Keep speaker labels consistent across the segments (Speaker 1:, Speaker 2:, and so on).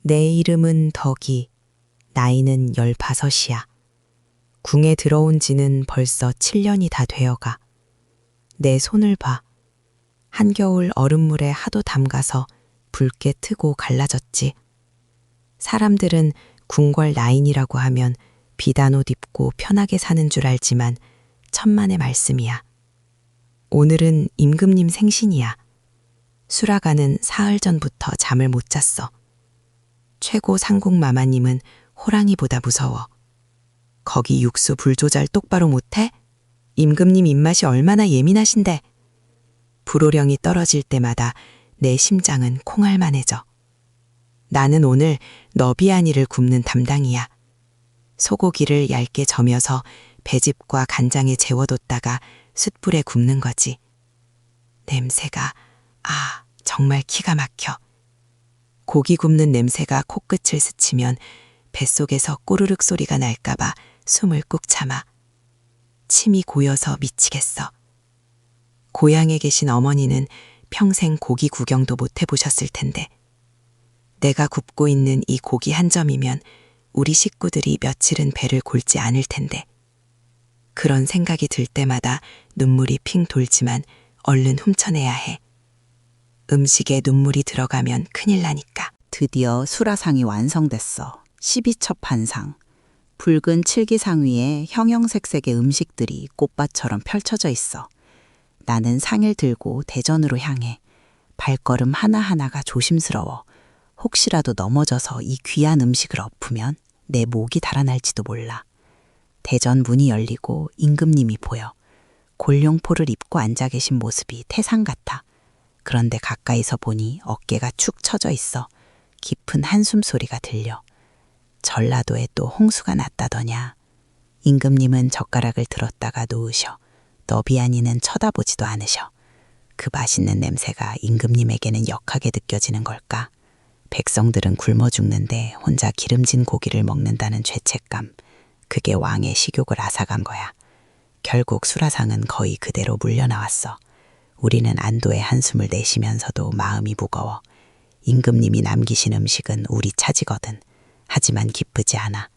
Speaker 1: 내 이름은 덕이, 나이는 15이야. 궁에 들어온 지는 벌써 7년이 다 되어가. 내 손을 봐. 한겨울 얼음물에 하도 담가서 붉게 트고 갈라졌지. 사람들은 궁궐 나인이라고 하면 비단 옷 입고 편하게 사는 줄 알지만 천만의 말씀이야. 오늘은 임금님 생신이야. 수라가는 사흘 전부터 잠을 못 잤어. 최고 상국 마마님은 호랑이보다 무서워. 거기 육수 불 조절 똑바로 못해? 임금님 입맛이 얼마나 예민하신데. 불호령이 떨어질 때마다 내 심장은 콩알만해져. 나는 오늘 너비아니를 굽는 담당이야. 소고기를 얇게 저며서 배즙과 간장에 재워뒀다가 숯불에 굽는 거지. 냄새가 정말 기가 막혀. 고기 굽는 냄새가 코끝을 스치면 뱃속에서 꼬르륵 소리가 날까봐 숨을 꾹 참아. 침이 고여서 미치겠어. 고향에 계신 어머니는 평생 고기 구경도 못 해보셨을 텐데 내가 굽고 있는 이 고기 한 점이면 우리 식구들이 며칠은 배를 골지 않을 텐데. 그런 생각이 들 때마다 눈물이 핑 돌지만 얼른 훔쳐내야 해. 음식에 눈물이 들어가면 큰일 나니까.
Speaker 2: 드디어 수라상이 완성됐어. 12첩 한상. 붉은 칠기상 위에 형형색색의 음식들이 꽃밭처럼 펼쳐져 있어. 나는 상을 들고 대전으로 향해. 발걸음 하나하나가 조심스러워. 혹시라도 넘어져서 이 귀한 음식을 엎으면 내 목이 달아날지도 몰라. 대전 문이 열리고 임금님이 보여. 골룡포를 입고 앉아 계신 모습이 태상 같아. 그런데 가까이서 보니 어깨가 축 처져 있어. 깊은 한숨 소리가 들려. 전라도에 또 홍수가 났다더냐. 임금님은 젓가락을 들었다가 놓으셔. 너비아니는 쳐다보지도 않으셔. 그 맛있는 냄새가 임금님에게는 역하게 느껴지는 걸까? 백성들은 굶어 죽는데 혼자 기름진 고기를 먹는다는 죄책감. 그게 왕의 식욕을 앗아간 거야. 결국 수라상은 거의 그대로 물려나왔어. 우리는 안도의 한숨을 내쉬면서도 마음이 무거워. 임금님이 남기신 음식은 우리 차지거든. 하지만 기쁘지 않아.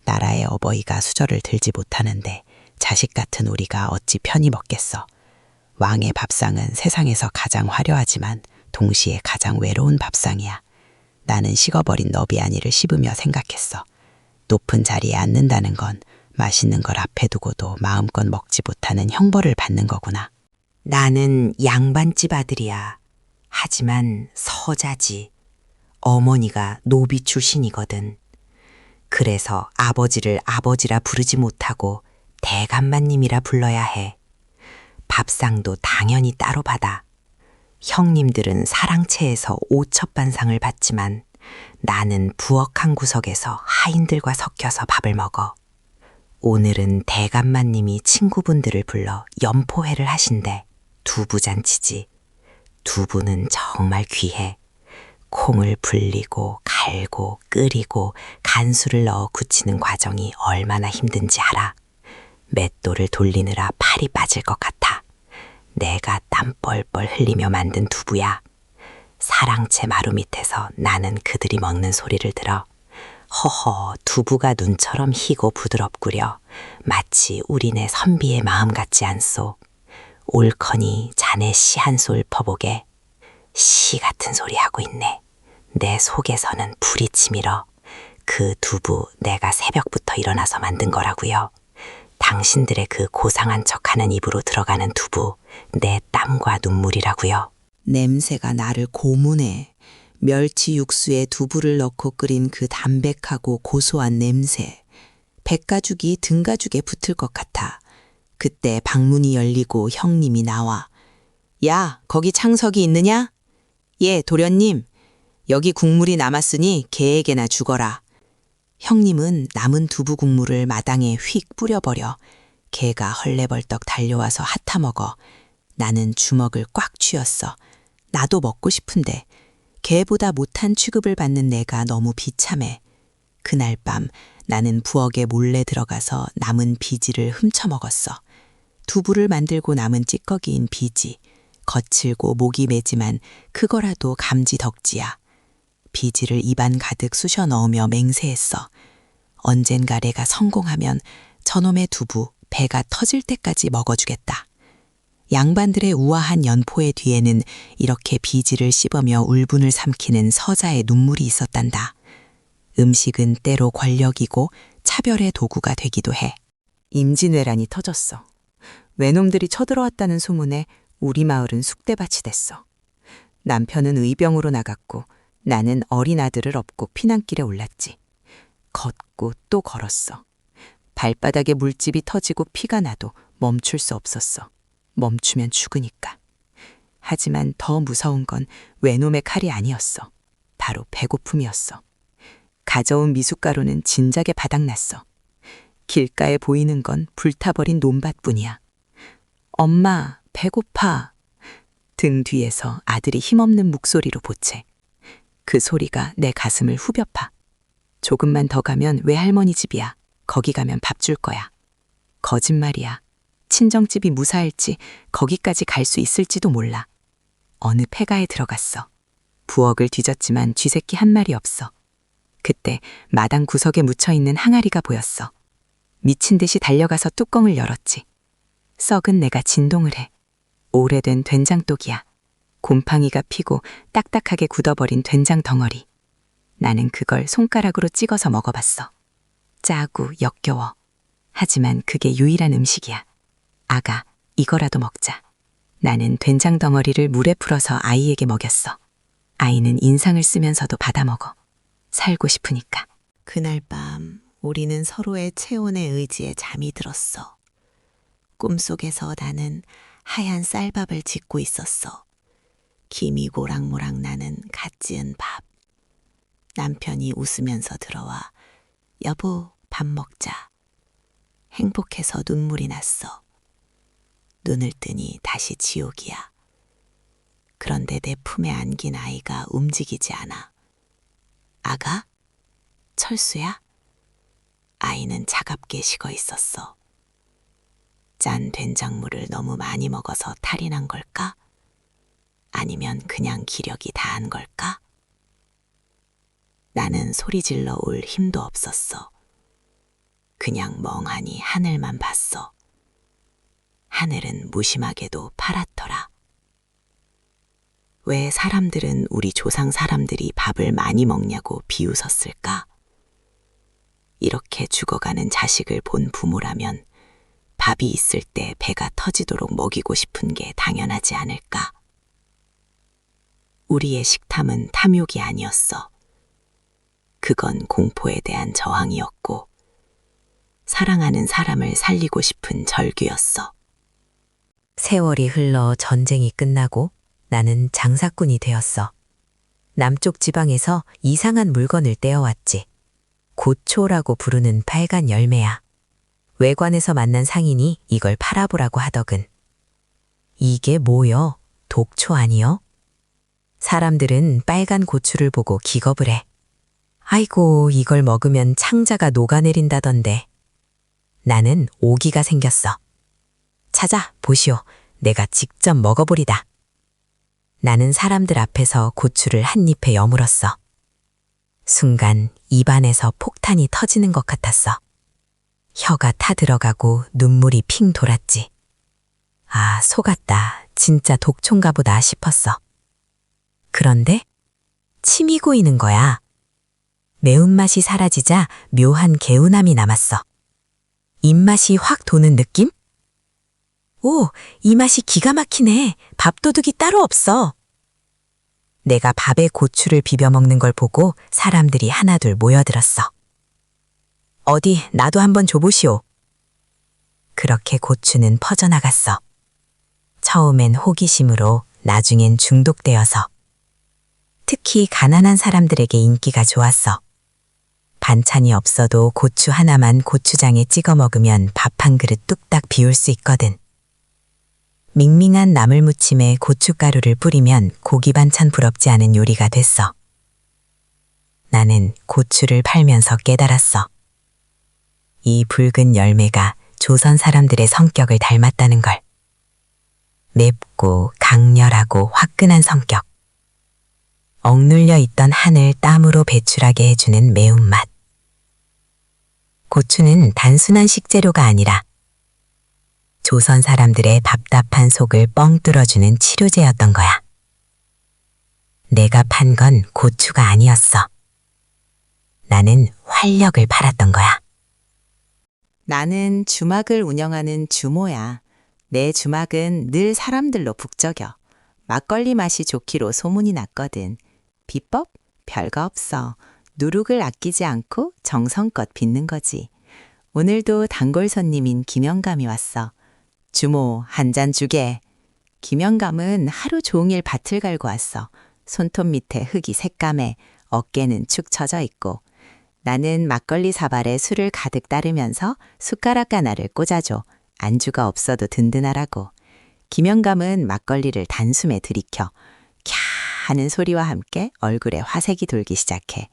Speaker 2: 나라의 어버이가 수저를 들지 못하는데 자식 같은 우리가 어찌 편히 먹겠어. 왕의 밥상은 세상에서 가장 화려하지만 동시에 가장 외로운 밥상이야. 나는 식어버린 너비아니를 씹으며 생각했어. 높은 자리에 앉는다는 건 맛있는 걸 앞에 두고도 마음껏 먹지 못하는 형벌을 받는 거구나.
Speaker 1: 나는 양반집 아들이야. 하지만 서자지. 어머니가 노비 출신이거든. 그래서 아버지를 아버지라 부르지 못하고 대감마님이라 불러야 해. 밥상도 당연히 따로 받아. 형님들은 사랑채에서 5첩반상을 받지만 나는 부엌 한 구석에서 하인들과 섞여서 밥을 먹어. 오늘은 대감마님이 친구분들을 불러 연포회를 하신대. 두부잔치지. 두부는 정말 귀해. 콩을 불리고 갈고 끓이고 간수를 넣어 굳히는 과정이 얼마나 힘든지 알아. 맷돌을 돌리느라 팔이 빠질 것 같아. 내가 땀 뻘뻘 흘리며 만든 두부야. 사랑채 마루 밑에서 나는 그들이 먹는 소리를 들어. 허허, 두부가 눈처럼 희고 부드럽구려. 마치 우리네 선비의 마음 같지 않소. 옳거니 자네 시 한 솔 퍼보게. 시 같은 소리 하고 있네. 내 속에서는 불이 치밀어. 그 두부 내가 새벽부터 일어나서 만든 거라고요. 당신들의 그 고상한 척하는 입으로 들어가는 두부, 내 땀과 눈물이라고요.
Speaker 2: 냄새가 나를 고문해. 멸치 육수에 두부를 넣고 끓인 그 담백하고 고소한 냄새. 백가죽이 등가죽에 붙을 것 같아. 그때 방문이 열리고 형님이 나와. 야, 거기 창석이 있느냐? 예, 도련님. 여기 국물이 남았으니 개에게나 주거라. 형님은 남은 두부 국물을 마당에 휙 뿌려버려. 개가 헐레벌떡 달려와서 핥아먹어. 나는 주먹을 꽉 쥐었어. 나도 먹고 싶은데 개보다 못한 취급을 받는 내가 너무 비참해. 그날 밤 나는 부엌에 몰래 들어가서 남은 비지를 훔쳐먹었어. 두부를 만들고 남은 찌꺼기인 비지. 거칠고 목이 매지만 그거라도 감지 덕지야.
Speaker 1: 비지를 입안 가득 쑤셔 넣으며 맹세했어. 언젠가 내가 성공하면 저놈의 두부 배가 터질 때까지 먹어주겠다. 양반들의 우아한 연포의 뒤에는 이렇게 비지를 씹으며 울분을 삼키는 서자의 눈물이 있었단다. 음식은 때로 권력이고 차별의 도구가 되기도 해. 임진왜란이 터졌어. 외놈들이 쳐들어왔다는 소문에 우리 마을은 쑥대밭이 됐어. 남편은 의병으로 나갔고 나는 어린 아들을 업고 피난길에 올랐지. 걷고 또 걸었어. 발바닥에 물집이 터지고 피가 나도 멈출 수 없었어. 멈추면 죽으니까. 하지만 더 무서운 건 외놈의 칼이 아니었어. 바로 배고픔이었어. 가져온 미숫가루는 진작에 바닥났어. 길가에 보이는 건 불타버린 논밭뿐이야. 엄마, 배고파. 등 뒤에서 아들이 힘없는 목소리로 보채. 그 소리가 내 가슴을 후벼 파. 조금만 더 가면 외할머니 집이야. 거기 가면 밥 줄 거야. 거짓말이야. 친정집이 무사할지 거기까지 갈 수 있을지도 몰라. 어느 폐가에 들어갔어. 부엌을 뒤졌지만 쥐새끼 한 마리 없어. 그때 마당 구석에 묻혀있는 항아리가 보였어. 미친 듯이 달려가서 뚜껑을 열었지. 썩은 내가 진동을 해. 오래된 된장독이야. 곰팡이가 피고 딱딱하게 굳어버린 된장 덩어리. 나는 그걸 손가락으로 찍어서 먹어봤어. 짜고 역겨워. 하지만 그게 유일한 음식이야. 아가, 이거라도 먹자. 나는 된장 덩어리를 물에 풀어서 아이에게 먹였어. 아이는 인상을 쓰면서도 받아먹어. 살고 싶으니까. 그날 밤 우리는 서로의 체온의 의지에 잠이 들었어. 꿈속에서 나는 하얀 쌀밥을 짓고 있었어. 김이 모락모락 나는 갓 지은 밥. 남편이 웃으면서 들어와 여보, 밥 먹자. 행복해서 눈물이 났어. 눈을 뜨니 다시 지옥이야. 그런데 내 품에 안긴 아이가 움직이지 않아. 아가? 철수야? 아이는 차갑게 식어 있었어. 짠 된장물을 너무 많이 먹어서 탈이 난 걸까? 아니면 그냥 기력이 다한 걸까? 나는 소리질러 올 힘도 없었어. 그냥 멍하니 하늘만 봤어. 하늘은 무심하게도 파랗더라. 왜 사람들은 우리 조상 사람들이 밥을 많이 먹냐고 비웃었을까? 이렇게 죽어가는 자식을 본 부모라면 밥이 있을 때 배가 터지도록 먹이고 싶은 게 당연하지 않을까? 우리의 식탐은 탐욕이 아니었어. 그건 공포에 대한 저항이었고 사랑하는 사람을 살리고 싶은 절규였어. 세월이 흘러 전쟁이 끝나고 나는 장사꾼이 되었어. 남쪽 지방에서 이상한 물건을 떼어왔지. 고초라고 부르는 빨간 열매야. 외관에서 만난 상인이 이걸 팔아보라고 하더군. 이게 뭐여? 독초 아니여? 사람들은 빨간 고추를 보고 기겁을 해. 아이고, 이걸 먹으면 창자가 녹아내린다던데. 나는 오기가 생겼어. 찾아, 보시오. 내가 직접 먹어보리다. 나는 사람들 앞에서 고추를 한 입에 여물었어. 순간 입안에서 폭탄이 터지는 것 같았어. 혀가 타들어가고 눈물이 핑 돌았지. 아, 속았다. 진짜 독초인가 보다 싶었어. 그런데 침이 고이는 거야. 매운맛이 사라지자 묘한 개운함이 남았어. 입맛이 확 도는 느낌? 오, 이 맛이 기가 막히네. 밥도둑이 따로 없어. 내가 밥에 고추를 비벼 먹는 걸 보고 사람들이 하나둘 모여들었어. 어디 나도 한번 줘보시오. 그렇게 고추는 퍼져나갔어. 처음엔 호기심으로 나중엔 중독되어서. 특히 가난한 사람들에게 인기가 좋았어. 반찬이 없어도 고추 하나만 고추장에 찍어 먹으면 밥 한 그릇 뚝딱 비울 수 있거든. 밍밍한 나물무침에 고춧가루를 뿌리면 고기 반찬 부럽지 않은 요리가 됐어. 나는 고추를 팔면서 깨달았어. 이 붉은 열매가 조선 사람들의 성격을 닮았다는 걸. 맵고 강렬하고 화끈한 성격. 억눌려 있던 한을 땀으로 배출하게 해주는 매운맛. 고추는 단순한 식재료가 아니라 조선 사람들의 답답한 속을 뻥 뚫어주는 치료제였던 거야. 내가 판 건 고추가 아니었어. 나는 활력을 팔았던 거야.
Speaker 2: 나는 주막을 운영하는 주모야. 내 주막은 늘 사람들로 북적여. 막걸리 맛이 좋기로 소문이 났거든. 비법? 별거 없어. 누룩을 아끼지 않고 정성껏 빚는 거지. 오늘도 단골 손님인 김영감이 왔어. 주모, 한 잔 주게. 김영감은 하루 종일 밭을 갈고 왔어. 손톱 밑에 흙이 새까매, 어깨는 축 처져 있고. 나는 막걸리 사발에 술을 가득 따르면서 숟가락 하나를 꽂아줘. 안주가 없어도 든든하라고. 김영감은 막걸리를 단숨에 들이켜. 캬 하는 소리와 함께 얼굴에 화색이 돌기 시작해.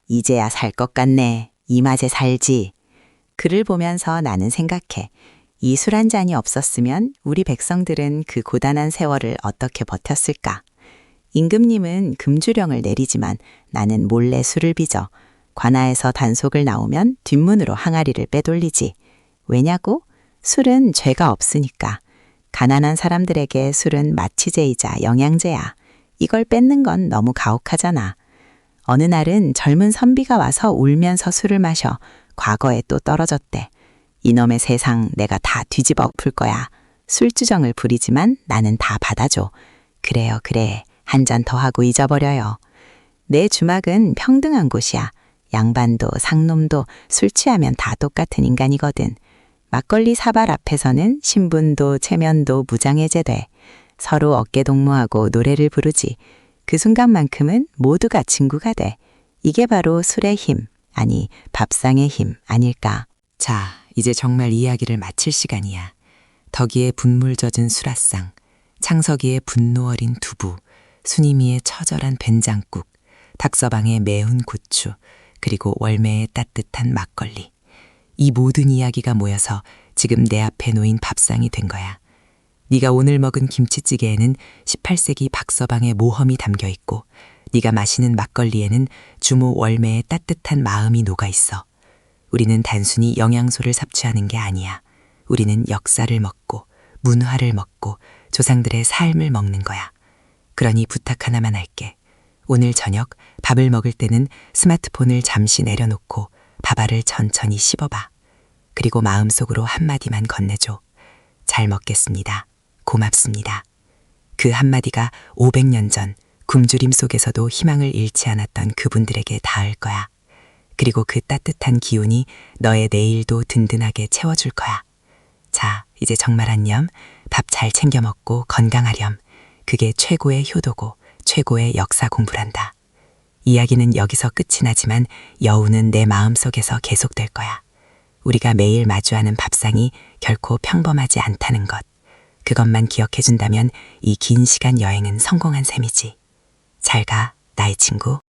Speaker 2: 이제야 살 것 같네. 이 맛에 살지. 그를 보면서 나는 생각해. 이 술 한 잔이 없었으면 우리 백성들은 그 고단한 세월을 어떻게 버텼을까? 임금님은 금주령을 내리지만 나는 몰래 술을 빚어. 관아에서 단속을 나오면 뒷문으로 항아리를 빼돌리지. 왜냐고? 술은 죄가 없으니까. 가난한 사람들에게 술은 마취제이자 영양제야. 이걸 뺏는 건 너무 가혹하잖아. 어느 날은 젊은 선비가 와서 울면서 술을 마셔. 과거에 또 떨어졌대. 이놈의 세상 내가 다 뒤집어 엎을 거야. 술주정을 부리지만 나는 다 받아줘. 그래요, 그래. 한 잔 더 하고 잊어버려요. 내 주막은 평등한 곳이야. 양반도 상놈도 술 취하면 다 똑같은 인간이거든. 막걸리 사발 앞에서는 신분도 체면도 무장해제돼. 서로 어깨동무하고 노래를 부르지. 그 순간만큼은 모두가 친구가 돼. 이게 바로 술의 힘, 아니 밥상의 힘 아닐까.
Speaker 1: 자, 이제 정말 이야기를 마칠 시간이야. 덕이의 분물 젖은 수라상, 창석이의 분노 어린 두부, 순이미의 처절한 된장국, 닥서방의 매운 고추, 그리고 월매의 따뜻한 막걸리. 이 모든 이야기가 모여서 지금 내 앞에 놓인 밥상이 된 거야. 네가 오늘 먹은 김치찌개에는 18세기 박서방의 모험이 담겨 있고 네가 마시는 막걸리에는 주모 월매의 따뜻한 마음이 녹아 있어. 우리는 단순히 영양소를 섭취하는 게 아니야. 우리는 역사를 먹고 문화를 먹고 조상들의 삶을 먹는 거야. 그러니 부탁 하나만 할게. 오늘 저녁 밥을 먹을 때는 스마트폰을 잠시 내려놓고 밥알을 천천히 씹어봐. 그리고 마음속으로 한마디만 건네줘. 잘 먹겠습니다. 고맙습니다. 그 한마디가 500년 전 굶주림 속에서도 희망을 잃지 않았던 그분들에게 닿을 거야. 그리고 그 따뜻한 기운이 너의 내일도 든든하게 채워줄 거야. 자, 이제 정말 안녕. 밥 잘 챙겨 먹고 건강하렴. 그게 최고의 효도고 최고의 역사 공부란다. 이야기는 여기서 끝이 나지만 여우는 내 마음속에서 계속될 거야. 우리가 매일 마주하는 밥상이 결코 평범하지 않다는 것. 그것만 기억해준다면 이 긴 시간 여행은 성공한 셈이지. 잘 가, 나의 친구.